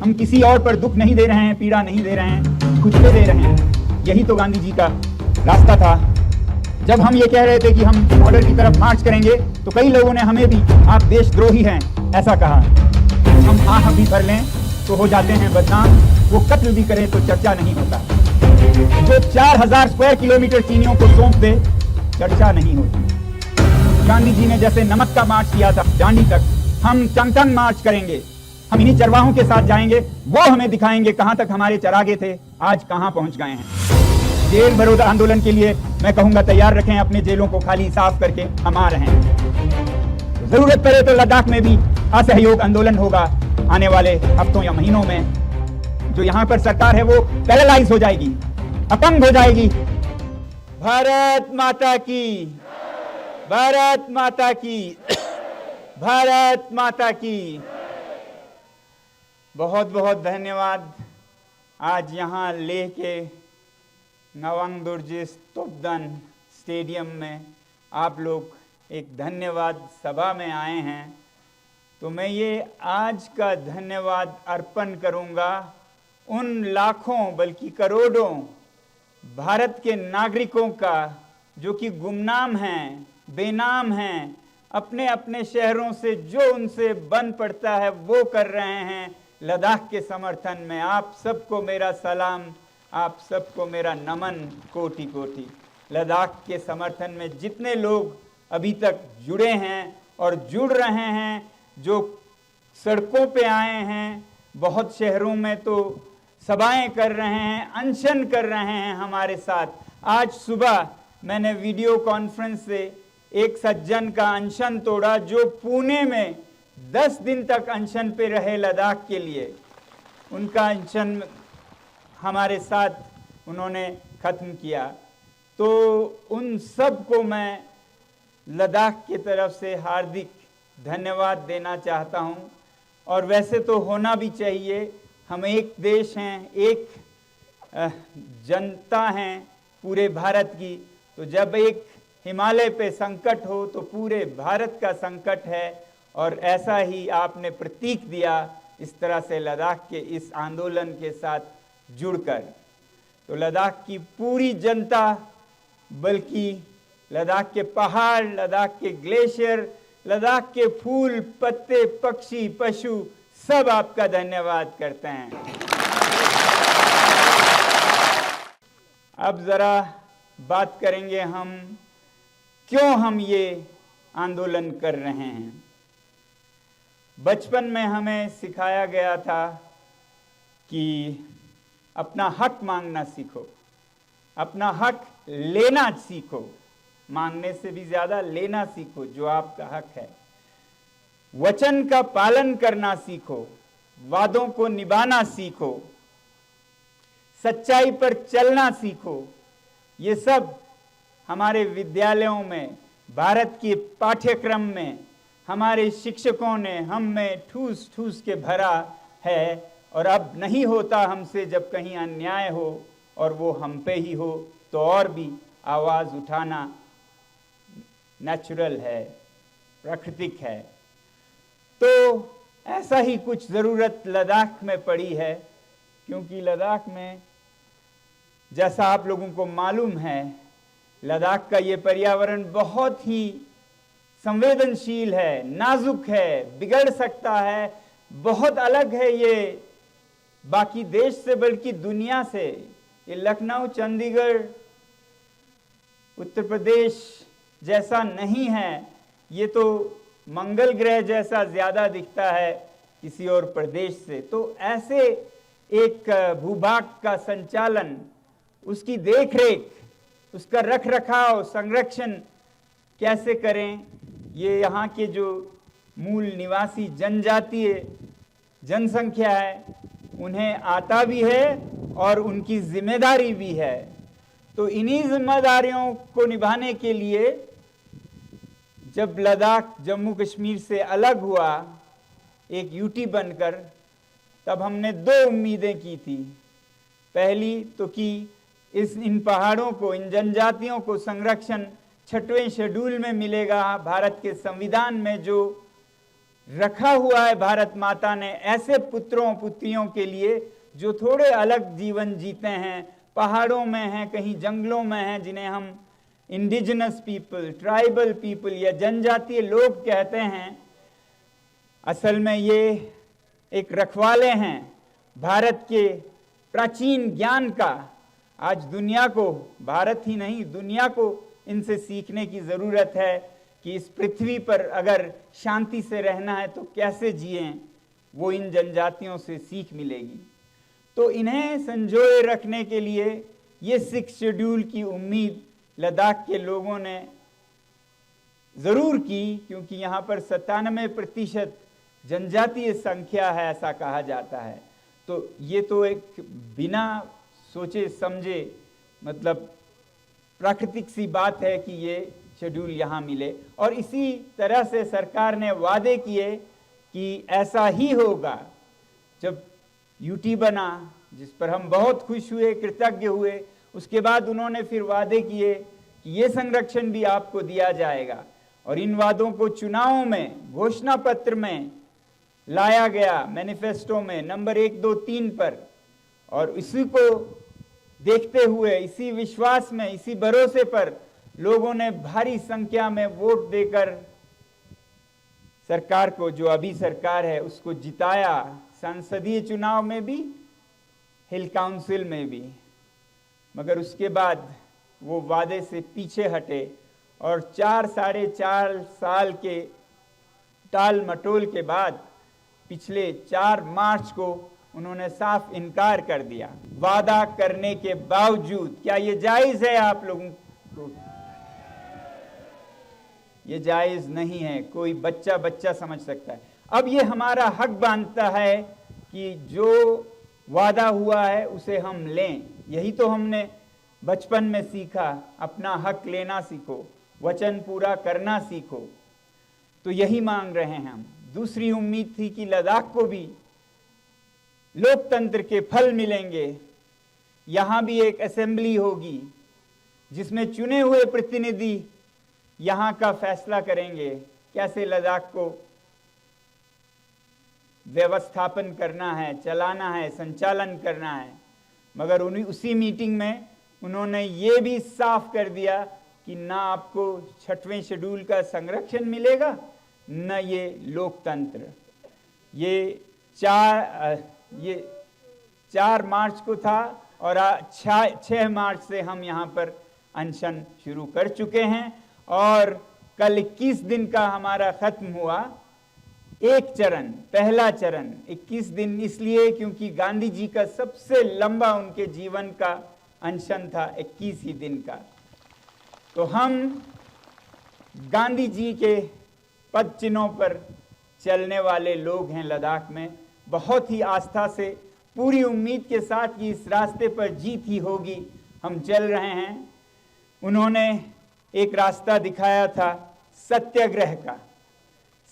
हम किसी और पर दुख नहीं दे रहे हैं, पीड़ा नहीं दे रहे हैं, खुद को दे रहे हैं। यही तो गांधी जी का रास्ता था। जब हम ये कह रहे थे कि हम बॉर्डर की तरफ मार्च करेंगे तो कई लोगों ने हमें भी आप देशद्रोही हैं ऐसा कहा। हम आह भी भर लें तो हो जाते हैं बदनाम, वो कत्ल भी करें तो चर्चा नहीं होता। जो 4000 स्क्वायर किलोमीटर चीनियों को सौंप दे चर्चा नहीं होती। गांधी जी ने जैसे नमक का मार्च किया था दांडी तक, हम टंग मार्च करेंगे। हम इन्हीं चरवाहों के साथ जाएंगे, वो हमें दिखाएंगे कहां तक हमारे चरागे थे, आज कहां पहुंच गए हैं। जेल बरोध आंदोलन के लिए मैं कहूंगा तैयार रखें अपने जेलों को खाली साफ करके, हम आ रहे हैं। जरूरत पड़े तो लद्दाख में भी असहयोग आंदोलन होगा आने वाले हफ्तों या महीनों में। जो यहां पर सरकार है वो पैरालाइज हो जाएगी, अपंग हो जाएगी। भारत माता की, भारत माता की, भारत माता की। बहुत बहुत धन्यवाद। आज यहाँ लेह के नवांग दुर्जिस तोपदन स्टेडियम में आप लोग एक धन्यवाद सभा में आए हैं, तो मैं ये आज का धन्यवाद अर्पण करूंगा उन लाखों बल्कि करोड़ों भारत के नागरिकों का जो कि गुमनाम हैं, बेनाम हैं, अपने अपने शहरों से जो उनसे बन पड़ता है वो कर रहे हैं लद्दाख के समर्थन में। आप सबको मेरा सलाम, आप सबको मेरा नमन कोटि कोटि। लद्दाख के समर्थन में जितने लोग अभी तक जुड़े हैं और जुड़ रहे हैं, जो सड़कों पे आए हैं, बहुत शहरों में तो सभाएं कर रहे हैं, अनशन कर रहे हैं हमारे साथ। आज सुबह मैंने वीडियो कॉन्फ्रेंस से एक सज्जन का अनशन तोड़ा जो पुणे में 10 दिन तक अनशन पे रहे लद्दाख के लिए। उनका अनशन हमारे साथ उन्होंने ख़त्म किया। तो उन सब को मैं लद्दाख की तरफ से हार्दिक धन्यवाद देना चाहता हूँ। और वैसे तो होना भी चाहिए, हम एक देश हैं, एक जनता हैं पूरे भारत की। तो जब एक हिमालय पे संकट हो तो पूरे भारत का संकट है, और ऐसा ही आपने प्रतीक दिया इस तरह से लद्दाख के इस आंदोलन के साथ जुड़कर। तो लद्दाख की पूरी जनता, बल्कि लद्दाख के पहाड़, लद्दाख के ग्लेशियर, लद्दाख के फूल, पत्ते, पक्षी, पशु सब आपका धन्यवाद करते हैं। अब जरा बात करेंगे हम क्यों हम ये आंदोलन कर रहे हैं। बचपन में हमें सिखाया गया था कि अपना हक मांगना सीखो, अपना हक लेना सीखो, मांगने से भी ज्यादा लेना सीखो जो आपका हक है। वचन का पालन करना सीखो, वादों को निभाना सीखो, सच्चाई पर चलना सीखो। ये सब हमारे विद्यालयों में, भारत के पाठ्यक्रम में हमारे शिक्षकों ने हम में ठूस ठूस के भरा है। और अब नहीं होता हमसे जब कहीं अन्याय हो और वो हम पे ही हो, तो और भी आवाज़ उठाना नेचुरल है, प्राकृतिक है। तो ऐसा ही कुछ ज़रूरत लद्दाख में पड़ी है, क्योंकि लद्दाख में जैसा आप लोगों को मालूम है, लद्दाख का ये पर्यावरण बहुत ही संवेदनशील है, नाजुक है, बिगड़ सकता है, बहुत अलग है ये बाकी देश से, बल्कि दुनिया से। ये लखनऊ, चंडीगढ़, उत्तर प्रदेश जैसा नहीं है, ये तो मंगल ग्रह जैसा ज़्यादा दिखता है किसी और प्रदेश से। तो ऐसे एक भूभाग का संचालन, उसकी देखरेख, उसका रख रखाव, संरक्षण कैसे करें, ये यहाँ के जो मूल निवासी जनजातीय जनसंख्या है उन्हें आता भी है और उनकी जिम्मेदारी भी है। तो इन्हीं जिम्मेदारियों को निभाने के लिए जब लद्दाख जम्मू कश्मीर से अलग हुआ एक यूटी बनकर, तब हमने 2 उम्मीदें की थी। पहली तो कि इन पहाड़ों को, इन जनजातियों को संरक्षण 6वें शेड्यूल में मिलेगा, भारत के संविधान में जो रखा हुआ है भारत माता ने ऐसे पुत्रों पुत्रियों के लिए जो थोड़े अलग जीवन जीते हैं, पहाड़ों में हैं, कहीं जंगलों में हैं, जिन्हें हम इंडिजिनस पीपल, ट्राइबल पीपल या जनजातीय लोग कहते हैं। असल में ये एक रखवाले हैं भारत के प्राचीन ज्ञान का। आज दुनिया को, भारत ही नहीं दुनिया को इनसे सीखने की ज़रूरत है कि इस पृथ्वी पर अगर शांति से रहना है तो कैसे जिएं, वो इन जनजातियों से सीख मिलेगी। तो इन्हें संजोए रखने के लिए ये 6 शेड्यूल की उम्मीद लद्दाख के लोगों ने ज़रूर की, क्योंकि यहाँ पर 97% जनजातीय संख्या है, ऐसा कहा जाता है। तो ये तो एक बिना सोचे समझे मतलब प्राकृतिक सी बात है कि ये शेड्यूल यहाँ मिले। और इसी तरह से सरकार ने वादे किए कि ऐसा ही होगा। जब यूटी बना, जिस पर हम बहुत खुश हुए, कृतज्ञ हुए, उसके बाद उन्होंने फिर वादे किए कि ये संरक्षण भी आपको दिया जाएगा। और इन वादों को चुनावों में, घोषणा पत्र में लाया गया, मैनिफेस्टो में नंबर 1, 2, 3 पर। और इसी को देखते हुए, इसी विश्वास में, इसी भरोसे पर लोगों ने भारी संख्या में वोट देकर सरकार को, जो अभी सरकार है, उसको जिताया। संसदीय चुनाव में भी, हिल काउंसिल में भी। मगर उसके बाद वो वादे से पीछे हटे और 4-4.5 साल के टाल मटोल के बाद पिछले 4 मार्च को उन्होंने साफ इनकार कर दिया। वादा करने के बावजूद क्या ये जायज है? आप लोगों को ये जायज नहीं है। कोई बच्चा समझ सकता है। अब ये हमारा हक बनता है कि जो वादा हुआ है उसे हम लें। यही तो हमने बचपन में सीखा, अपना हक लेना सीखो, वचन पूरा करना सीखो। तो यही मांग रहे हैं हम। दूसरी उम्मीद थी कि लद्दाख को भी लोकतंत्र के फल मिलेंगे। यहाँ भी एक असेंबली होगी जिसमें चुने हुए प्रतिनिधि यहाँ का फैसला करेंगे कैसे लद्दाख को व्यवस्थापन करना है, चलाना है, संचालन करना है। मगर उसी मीटिंग में उन्होंने ये भी साफ कर दिया कि ना आपको 6वें शेड्यूल का संरक्षण मिलेगा, न ये लोकतंत्र। ये 4 मार्च को था और 6 मार्च से हम यहाँ पर अनशन शुरू कर चुके हैं। और कल 21 दिन का हमारा खत्म हुआ। एक चरण, पहला चरण 21 दिन इसलिए क्योंकि गांधी जी का सबसे लंबा उनके जीवन का अनशन था 21 ही दिन का। तो हम गांधी जी के पद चिन्हों पर चलने वाले लोग हैं लद्दाख में। बहुत ही आस्था से, पूरी उम्मीद के साथ कि इस रास्ते पर जीत ही होगी, हम चल रहे हैं। उन्होंने एक रास्ता दिखाया था सत्याग्रह का।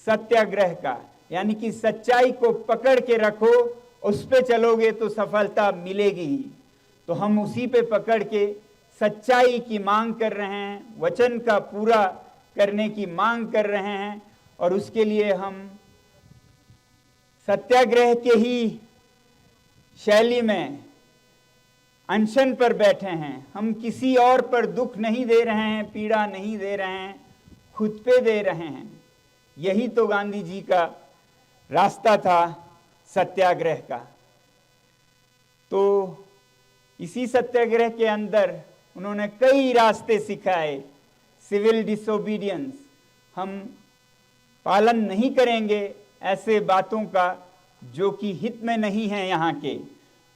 सत्याग्रह का यानी कि सच्चाई को पकड़ के रखो, उस पे चलोगे तो सफलता मिलेगी ही। तो हम उसी पे पकड़ के सच्चाई की मांग कर रहे हैं, वचन का पूरा करने की मांग कर रहे हैं। और उसके लिए हम सत्याग्रह के ही शैली में अनशन पर बैठे हैं। हम किसी और पर दुख नहीं दे रहे हैं, पीड़ा नहीं दे रहे हैं, खुद पे दे रहे हैं। यही तो गांधी जी का रास्ता था सत्याग्रह का। तो इसी सत्याग्रह के अंदर उन्होंने कई रास्ते सिखाए। सिविल डिसोबीडियंस, हम पालन नहीं करेंगे ऐसे बातों का जो कि हित में नहीं है यहाँ के।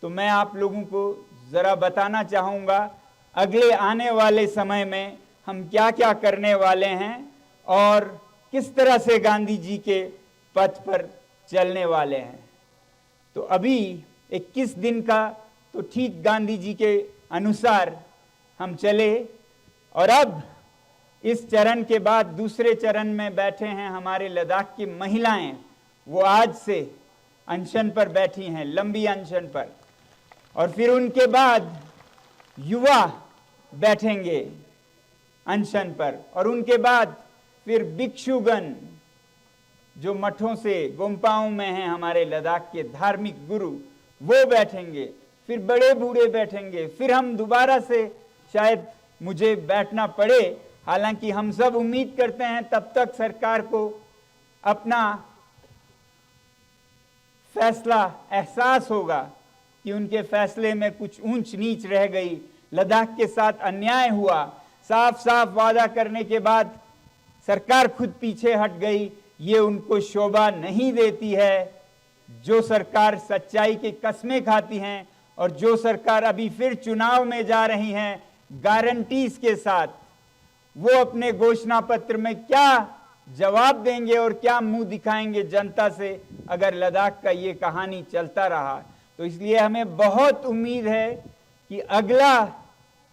तो मैं आप लोगों को ज़रा बताना चाहूँगा अगले आने वाले समय में हम क्या क्या करने वाले हैं और किस तरह से गांधी जी के पथ पर चलने वाले हैं। तो अभी 21 दिन का तो ठीक गांधी जी के अनुसार हम चले। और अब इस चरण के बाद दूसरे चरण में बैठे हैं हमारे लद्दाख की महिलाएं। वो आज से अनशन पर बैठी हैं, लंबी अनशन पर। और फिर उनके बाद युवा बैठेंगे अनशन पर। और उनके बाद फिर भिक्षुगण, जो मठों से गोम्पाओं में हैं, हमारे लद्दाख के धार्मिक गुरु, वो बैठेंगे, फिर बड़े बूढ़े बैठेंगे, फिर हम दोबारा से शायद मुझे बैठना पड़े। हालांकि हम सब उम्मीद करते हैं तब तक सरकार को अपना फैसला एहसास होगा कि उनके फैसले में कुछ ऊंच नीच रह गई, लद्दाख के साथ अन्याय हुआ। साफ साफ वादा करने के बाद सरकार खुद पीछे हट गई, ये उनको शोभा नहीं देती है। जो सरकार सच्चाई की कस्में खाती हैं और जो सरकार अभी फिर चुनाव में जा रही हैं गारंटीज के साथ, वो अपने घोषणा पत्र में क्या जवाब देंगे और क्या मुंह दिखाएंगे जनता से अगर लद्दाख का ये कहानी चलता रहा। तो इसलिए हमें बहुत उम्मीद है कि अगला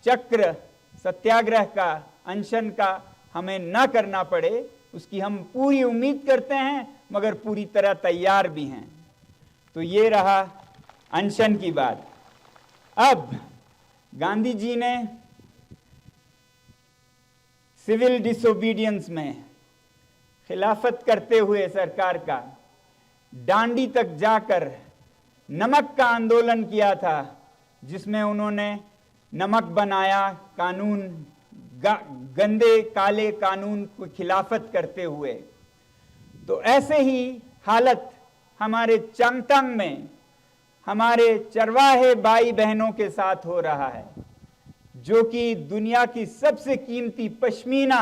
चक्र सत्याग्रह का, अनशन का हमें न करना पड़े, उसकी हम पूरी उम्मीद करते हैं, मगर पूरी तरह तैयार भी हैं। तो ये रहा अनशन की बात। अब गांधी जी ने सिविल डिसोबीडियंस में खिलाफत करते हुए सरकार का डांडी तक जाकर नमक का आंदोलन किया था, जिसमें उन्होंने नमक बनाया कानून, गंदे काले कानून को खिलाफत करते हुए। तो ऐसे ही हालत हमारे चांगतांग में हमारे चरवाहे भाई बहनों के साथ हो रहा है, जो कि दुनिया की सबसे कीमती पश्मीना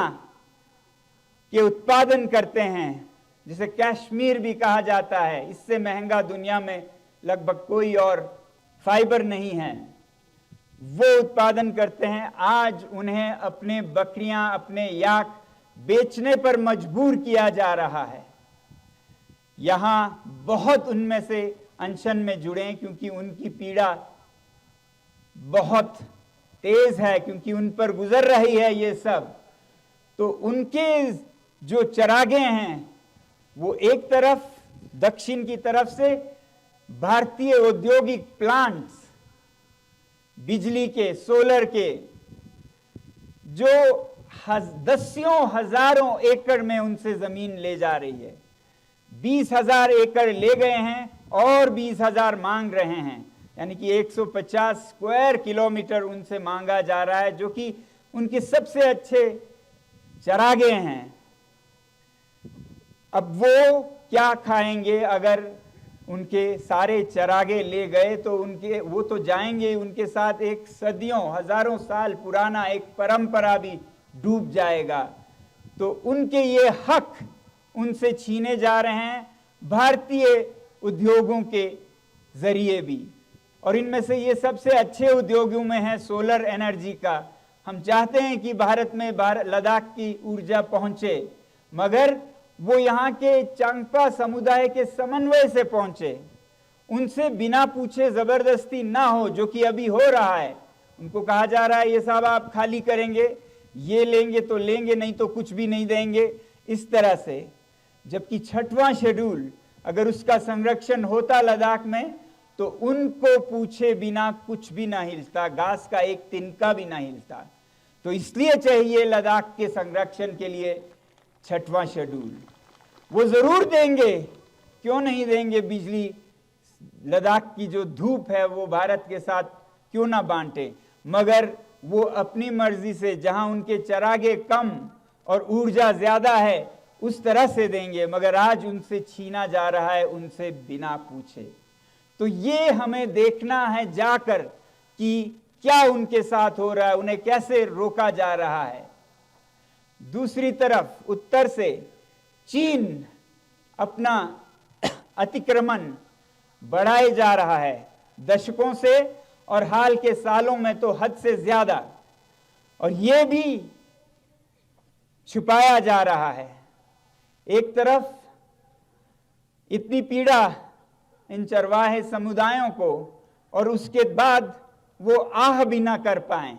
के उत्पादन करते हैं, जिसे कश्मीर भी कहा जाता है। इससे महंगा दुनिया में लगभग कोई और फाइबर नहीं है, वो उत्पादन करते हैं। आज उन्हें अपने बकरियां, अपने याक बेचने पर मजबूर किया जा रहा है। यहां बहुत उनमें से अनशन में जुड़े, क्योंकि उनकी पीड़ा बहुत तेज है, क्योंकि उन पर गुजर रही है ये सब। तो उनके जो चरागे हैं वो एक तरफ दक्षिण की तरफ से भारतीय औद्योगिक प्लांट्स, बिजली के, सोलर के, जो दसियों हजारों एकड़ में उनसे जमीन ले जा रही है। 20,000 एकड़ ले गए हैं और 20,000 मांग रहे हैं, यानी कि 150 स्क्वायर किलोमीटर उनसे मांगा जा रहा है, जो कि उनके सबसे अच्छे चरागे हैं। अब वो क्या खाएंगे अगर उनके सारे चरागे ले गए? तो वो तो जाएंगे, उनके साथ एक सदियों, हजारों साल पुराना एक परंपरा भी डूब जाएगा। तो उनके ये हक उनसे छीने जा रहे हैं भारतीय उद्योगों के जरिए भी। और इनमें से ये सबसे अच्छे उद्योगों में है सोलर एनर्जी का। हम चाहते हैं कि भारत में लद्दाख की ऊर्जा पहुंचे, मगर वो यहाँ के चांगपा समुदाय के समन्वय से पहुंचे, उनसे बिना पूछे जबरदस्ती ना हो, जो कि अभी हो रहा है। उनको कहा जा रहा है ये साहब आप खाली करेंगे, ये लेंगे तो लेंगे, नहीं तो कुछ भी नहीं देंगे, इस तरह से। जबकि 6वां शेड्यूल अगर उसका संरक्षण होता लद्दाख में, तो उनको पूछे बिना कुछ भी ना हिलता, घास का एक तिनका भी ना हिलता। तो इसलिए चाहिए लद्दाख के संरक्षण के लिए 6वां शेड्यूल। वो जरूर देंगे, क्यों नहीं देंगे? बिजली, लद्दाख की जो धूप है वो भारत के साथ क्यों ना बांटे, मगर वो अपनी मर्जी से, जहां उनके चरागे कम और ऊर्जा ज्यादा है उस तरह से देंगे, मगर आज उनसे छीना जा रहा है, उनसे बिना पूछे। तो ये हमें देखना है जाकर कि क्या उनके साथ हो रहा है, उन्हें कैसे रोका जा रहा है। दूसरी तरफ उत्तर से चीन अपना अतिक्रमण बढ़ाए जा रहा है दशकों से, और हाल के सालों में तो हद से ज्यादा, और यह भी छुपाया जा रहा है। एक तरफ इतनी पीड़ा इन चरवाहे समुदायों को, और उसके बाद वो आह भी ना कर पाए।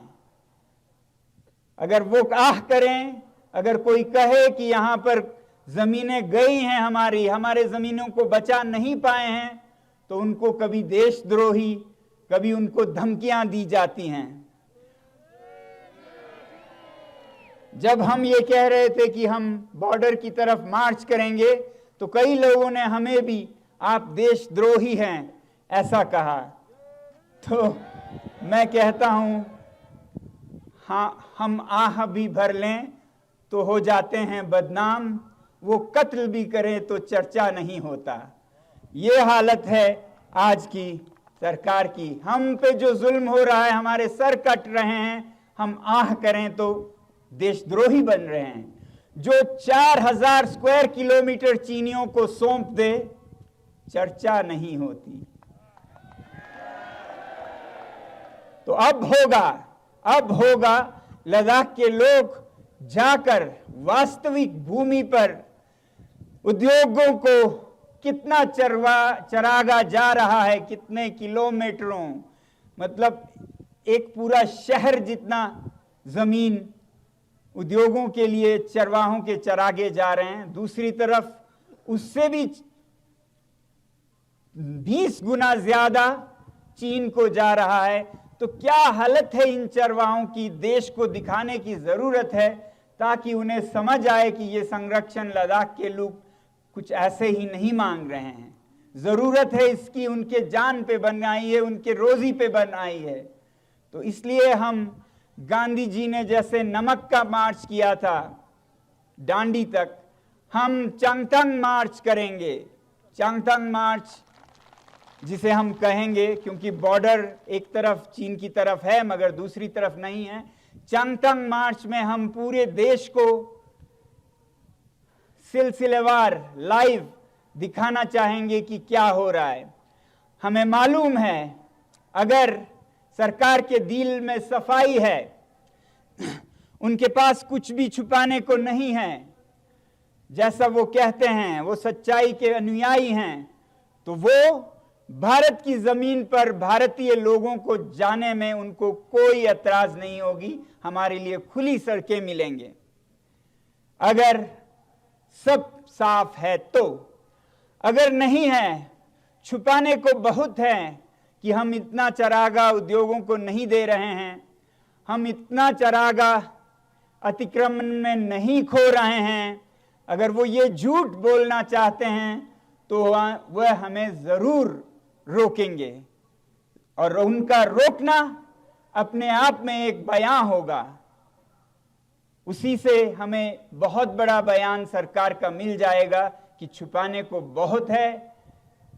अगर वो आह करें, अगर कोई कहे कि यहां पर जमीनें गई हैं हमारे जमीनों को बचा नहीं पाए हैं, तो उनको कभी देशद्रोही, कभी उनको धमकियां दी जाती हैं। जब हम ये कह रहे थे कि हम बॉर्डर की तरफ मार्च करेंगे, तो कई लोगों ने हमें भी आप देशद्रोही हैं ऐसा कहा। तो मैं कहता हूं, हाँ, हम आह भी भर लें तो हो जाते हैं बदनाम, वो कत्ल भी करें तो चर्चा नहीं होता। ये हालत है आज की सरकार की। हम पे जो जुल्म हो रहा है, हमारे सर कट रहे हैं, हम आह करें तो देशद्रोही बन रहे हैं। जो 4000 स्क्वायर किलोमीटर चीनियों को सौंप दे, चर्चा नहीं होती। तो अब होगा लद्दाख के लोग जाकर वास्तविक भूमि पर उद्योगों को कितना चरागा जा रहा है, कितने किलोमीटरों, मतलब एक पूरा शहर जितना जमीन उद्योगों के लिए चरवाहों के चरागे जा रहे हैं। दूसरी तरफ उससे भी 20 गुना ज्यादा चीन को जा रहा है। तो क्या हालत है इन चरवाहों की, देश को दिखाने की जरूरत है ताकि उन्हें समझ आए कि ये संरक्षण लद्दाख के लोग कुछ ऐसे ही नहीं मांग रहे हैं, जरूरत है इसकी, उनके जान पे बनाई है, उनके रोजी पे बनाई है। तो इसलिए हम गांधी जी ने जैसे नमक का मार्च किया था डांडी तक, हम चांगथंग मार्च करेंगे। चांगथंग मार्च जिसे हम कहेंगे, क्योंकि बॉर्डर एक तरफ चीन की तरफ है मगर दूसरी तरफ नहीं है। चांगथंग मार्च में हम पूरे देश को सिलसिलेवार लाइव दिखाना चाहेंगे कि क्या हो रहा है। हमें मालूम है अगर सरकार के दिल में सफाई है, उनके पास कुछ भी छुपाने को नहीं है, जैसा वो कहते हैं, वो सच्चाई के अनुयायी हैं, तो वो भारत की जमीन पर भारतीय लोगों को जाने में उनको कोई एतराज नहीं होगी। हमारे लिए खुली सड़कें मिलेंगे अगर सब साफ है। तो अगर नहीं है, छुपाने को बहुत है कि हम इतना चरागा उद्योगों को नहीं दे रहे हैं, हम इतना चरागा अतिक्रमण में नहीं खो रहे हैं। अगर वो ये झूठ बोलना चाहते हैं तो वह हमें जरूर रोकेंगे, और उनका रोकना अपने आप में एक बयान होगा। उसी से हमें बहुत बड़ा बयान सरकार का मिल जाएगा कि छुपाने को बहुत है,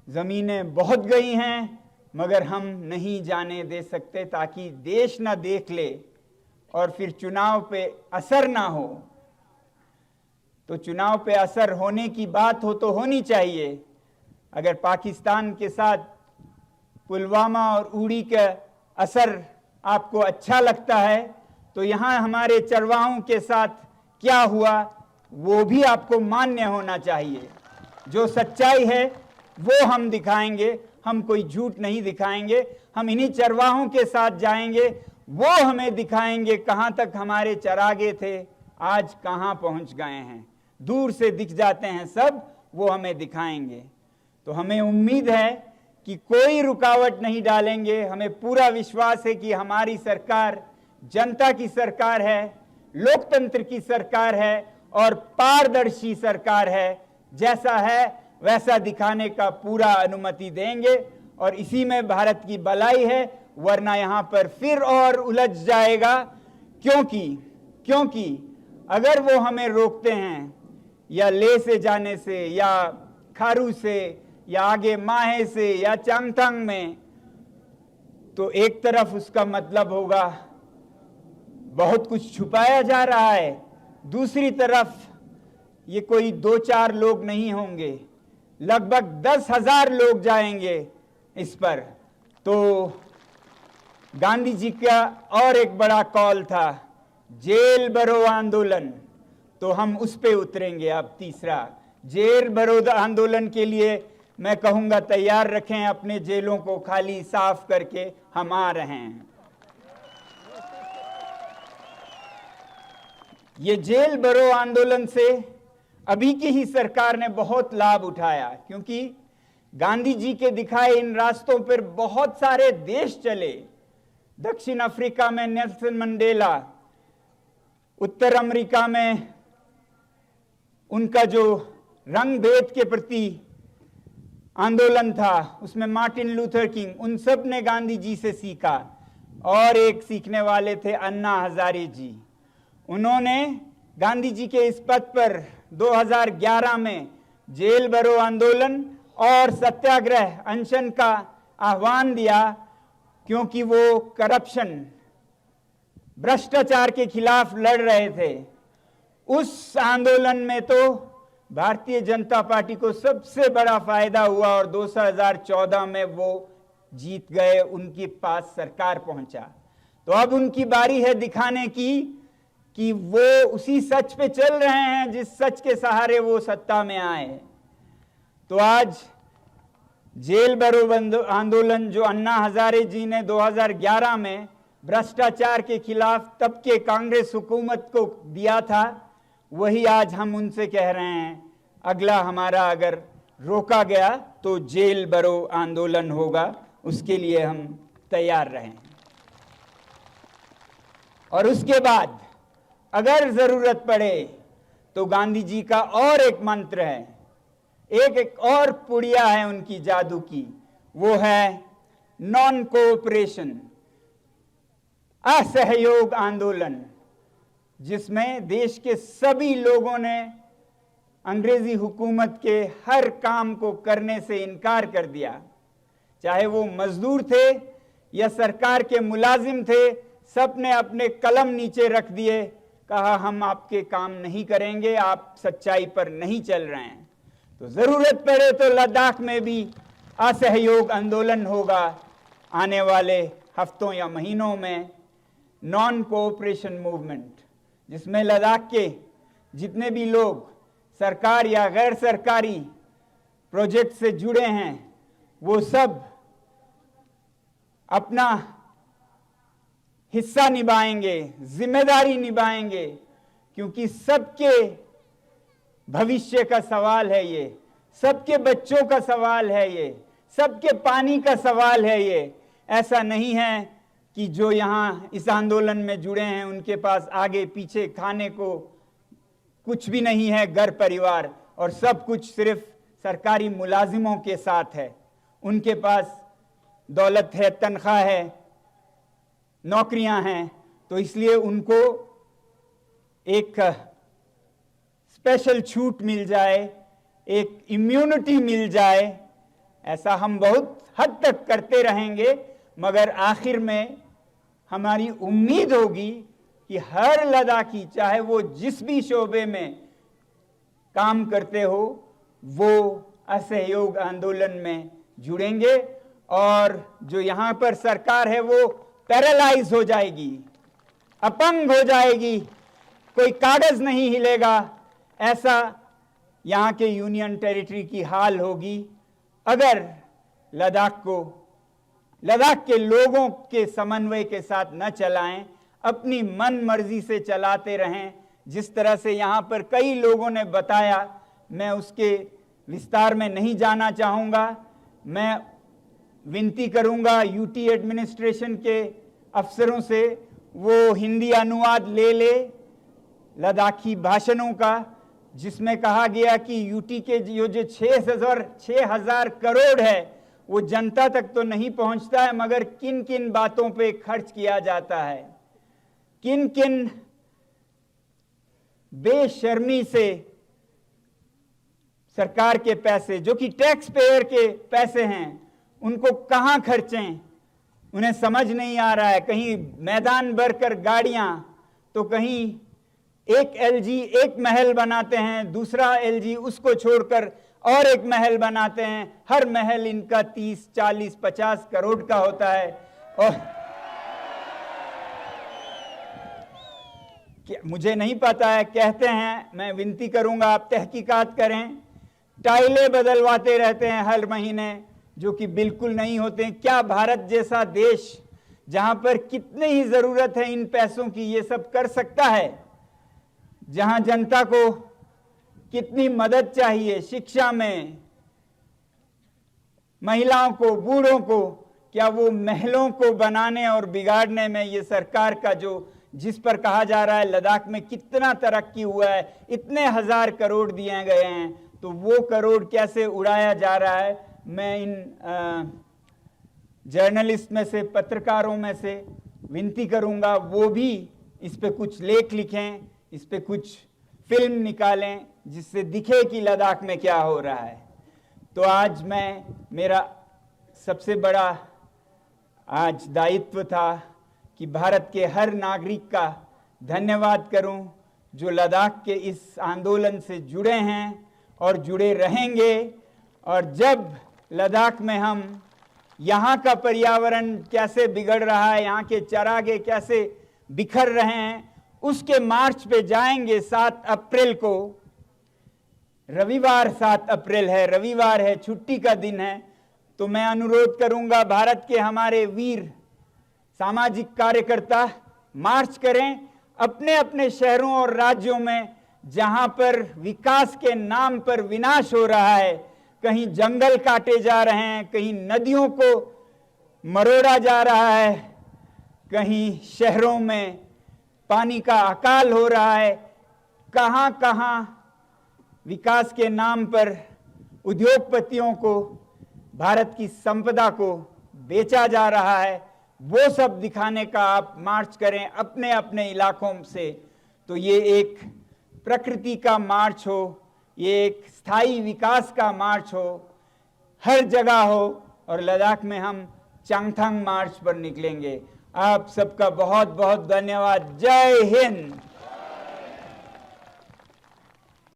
जमीनें बहुत गई हैं, मगर हम नहीं जाने दे सकते ताकि देश ना देख ले और फिर चुनाव पे असर ना हो। तो चुनाव पे असर होने की बात हो तो होनी चाहिए। अगर पाकिस्तान के साथ पुलवामा और उड़ी का असर आपको अच्छा लगता है, तो यहाँ हमारे चरवाहों के साथ क्या हुआ वो भी आपको मान्य होना चाहिए। जो सच्चाई है वो हम दिखाएंगे, हम कोई झूठ नहीं दिखाएंगे। हम इन्हीं चरवाहों के साथ जाएंगे, वो हमें दिखाएंगे कहाँ तक हमारे चरागे थे, आज कहाँ पहुँच गए हैं। दूर से दिख जाते हैं सब, वो हमें दिखाएंगे। तो हमें उम्मीद है कि कोई रुकावट नहीं डालेंगे। हमें पूरा विश्वास है कि हमारी सरकार जनता की सरकार है, लोकतंत्र की सरकार है और पारदर्शी सरकार है। जैसा है वैसा दिखाने का पूरा अनुमति देंगे और इसी में भारत की भलाई है, वरना यहाँ पर फिर और उलझ जाएगा। क्योंकि अगर वो हमें रोकते हैं या ले से जाने से या खारू से या आगे माहे से या चांगथंग में, तो एक तरफ उसका मतलब होगा बहुत कुछ छुपाया जा रहा है, दूसरी तरफ ये कोई 2-4 लोग नहीं होंगे, लगभग 10,000 लोग जाएंगे इस पर। तो गांधी जी का और एक बड़ा कॉल था जेल भरो आंदोलन, तो हम उस पे उतरेंगे। अब तीसरा जेल भरो आंदोलन के लिए मैं कहूंगा तैयार रखें अपने जेलों को खाली साफ करके, हम आ रहे हैं। ये जेल भरो आंदोलन से अभी की ही सरकार ने बहुत लाभ उठाया, क्योंकि गांधी जी के दिखाए इन रास्तों पर बहुत सारे देश चले। दक्षिण अफ्रीका में नेल्सन मंडेला, उत्तर अमेरिका में उनका जो रंग भेद के प्रति आंदोलन था, उसमें मार्टिन लूथर किंग, उन सब ने गांधी जी से सीखा। और एक सीखने वाले थे अन्ना हजारे जी। उन्होंने गांधी जी के इस पद पर 2011 में जेल भरो आंदोलन और सत्याग्रह अनशन का आह्वान दिया, क्योंकि वो करप्शन, भ्रष्टाचार के खिलाफ लड़ रहे थे। उस आंदोलन में तो भारतीय जनता पार्टी को सबसे बड़ा फायदा हुआ और 2014 में वो जीत गए, उनके पास सरकार पहुंचा। तो अब उनकी बारी है दिखाने की कि वो उसी सच पे चल रहे हैं जिस सच के सहारे वो सत्ता में आए। तो आज जेल भरो आंदोलन जो अन्ना हजारे जी ने 2011 में भ्रष्टाचार के खिलाफ तब के कांग्रेस हुकूमत को दिया था, वही आज हम उनसे कह रहे हैं, अगला हमारा अगर रोका गया तो जेल भरो आंदोलन होगा, उसके लिए हम तैयार रहें। और उसके बाद अगर जरूरत पड़े तो गांधी जी का और एक मंत्र है, एक और पुड़िया है उनकी जादू की, वो है नॉन कोऑपरेशन, असहयोग आंदोलन, जिसमें देश के सभी लोगों ने अंग्रेजी हुकूमत के हर काम को करने से इनकार कर दिया। चाहे वो मजदूर थे या सरकार के मुलाजिम थे, सब ने अपने कलम नीचे रख दिए, कहा हम आपके काम नहीं करेंगे, आप सच्चाई पर नहीं चल रहे हैं। तो जरूरत पड़े तो लद्दाख में भी असहयोग आंदोलन होगा आने वाले हफ्तों या महीनों में, नॉन कोऑपरेशन मूवमेंट, जिसमें लद्दाख के जितने भी लोग सरकार या गैर सरकारी प्रोजेक्ट से जुड़े हैं वो सब अपना हिस्सा निभाएंगे, जिम्मेदारी निभाएंगे, क्योंकि सबके भविष्य का सवाल है ये, सबके बच्चों का सवाल है ये, सबके पानी का सवाल है ये। ऐसा नहीं है कि जो यहाँ इस आंदोलन में जुड़े हैं उनके पास आगे पीछे खाने को कुछ भी नहीं है, घर परिवार और सब कुछ सिर्फ सरकारी मुलाजिमों के साथ है। उनके पास दौलत है, तनख्वाह है, नौकरियां हैं, तो इसलिए उनको एक स्पेशल छूट मिल जाए, एक इम्यूनिटी मिल जाए, ऐसा हम बहुत हद तक करते रहेंगे, मगर आखिर में हमारी उम्मीद होगी कि हर लद्दाखी, चाहे वो जिस भी शोबे में काम करते हो, वो असहयोग आंदोलन में जुड़ेंगे और जो यहाँ पर सरकार है वो पैरालाइज हो जाएगी, अपंग हो जाएगी, कोई कागज नहीं हिलेगा। ऐसा यहाँ के यूनियन टेरिटरी की हाल होगी अगर लद्दाख के लोगों के समन्वय के साथ न चलाएं, अपनी मन मर्जी से चलाते रहें। जिस तरह से यहाँ पर कई लोगों ने बताया, मैं उसके विस्तार में नहीं जाना चाहूँगा। मैं विनती करूँगा यूटी एडमिनिस्ट्रेशन के अफसरों से वो हिंदी अनुवाद ले ले लद्दाखी भाषणों का, जिसमें कहा गया कि यूटी के जो 6,000 करोड़ है वो जनता तक तो नहीं पहुंचता है, मगर किन किन बातों पे खर्च किया जाता है, किन किन बेशर्मी से सरकार के पैसे जो कि टैक्स पेयर के पैसे हैं उनको कहां खर्चें, उन्हें समझ नहीं आ रहा है। कहीं मैदान भरकर गाड़ियां, तो कहीं एक एलजी एक महल बनाते हैं, दूसरा एलजी उसको छोड़कर और एक महल बनाते हैं। हर महल इनका 30, 40, 50 करोड़ का होता है। और मुझे नहीं पता है, कहते हैं, मैं विनती करूंगा आप तहकीकात करें, टाइलें बदलवाते रहते हैं हर महीने, जो कि बिल्कुल नहीं होते हैं। क्या भारत जैसा देश जहां पर कितनी ही जरूरत है इन पैसों की, ये सब कर सकता है? जहां जनता को कितनी मदद चाहिए शिक्षा में, महिलाओं को, बूढ़ों को, क्या वो महलों को बनाने और बिगाड़ने में ये सरकार का जिस पर कहा जा रहा है लद्दाख में कितना तरक्की हुआ है, इतने 1000 करोड़ दिए गए हैं, तो वो करोड़ कैसे उड़ाया जा रहा है, मैं इन जर्नलिस्ट में से, पत्रकारों में से विनती करूंगा वो भी इस पे कुछ लेख लिखें, इस पे कुछ फिल्म निकालें जिससे दिखे कि लद्दाख में क्या हो रहा है। तो आज मेरा सबसे बड़ा आज दायित्व था कि भारत के हर नागरिक का धन्यवाद करूं जो लद्दाख के इस आंदोलन से जुड़े हैं और जुड़े रहेंगे। और जब लद्दाख में हम यहाँ का पर्यावरण कैसे बिगड़ रहा है, यहाँ के चरागे कैसे बिखर रहे हैं, उसके मार्च पे जाएंगे 7 अप्रैल को। रविवार 7 अप्रैल है, रविवार है, छुट्टी का दिन है। तो मैं अनुरोध करूंगा भारत के हमारे वीर सामाजिक कार्यकर्ता मार्च करें अपने अपने शहरों और राज्यों में जहां पर विकास के नाम पर विनाश हो रहा है। कहीं जंगल काटे जा रहे हैं, कहीं नदियों को मरोड़ा जा रहा है, कहीं शहरों में पानी का अकाल हो रहा है, कहां कहां विकास के नाम पर उद्योगपतियों को भारत की संपदा को बेचा जा रहा है। वो सब दिखाने का आप मार्च करें अपने अपने इलाकों से। तो ये एक प्रकृति का मार्च हो, ये एक स्थायी विकास का मार्च हो, हर जगह हो। और लद्दाख में हम चांगथांग मार्च पर निकलेंगे। आप सबका बहुत बहुत धन्यवाद। जय हिंद।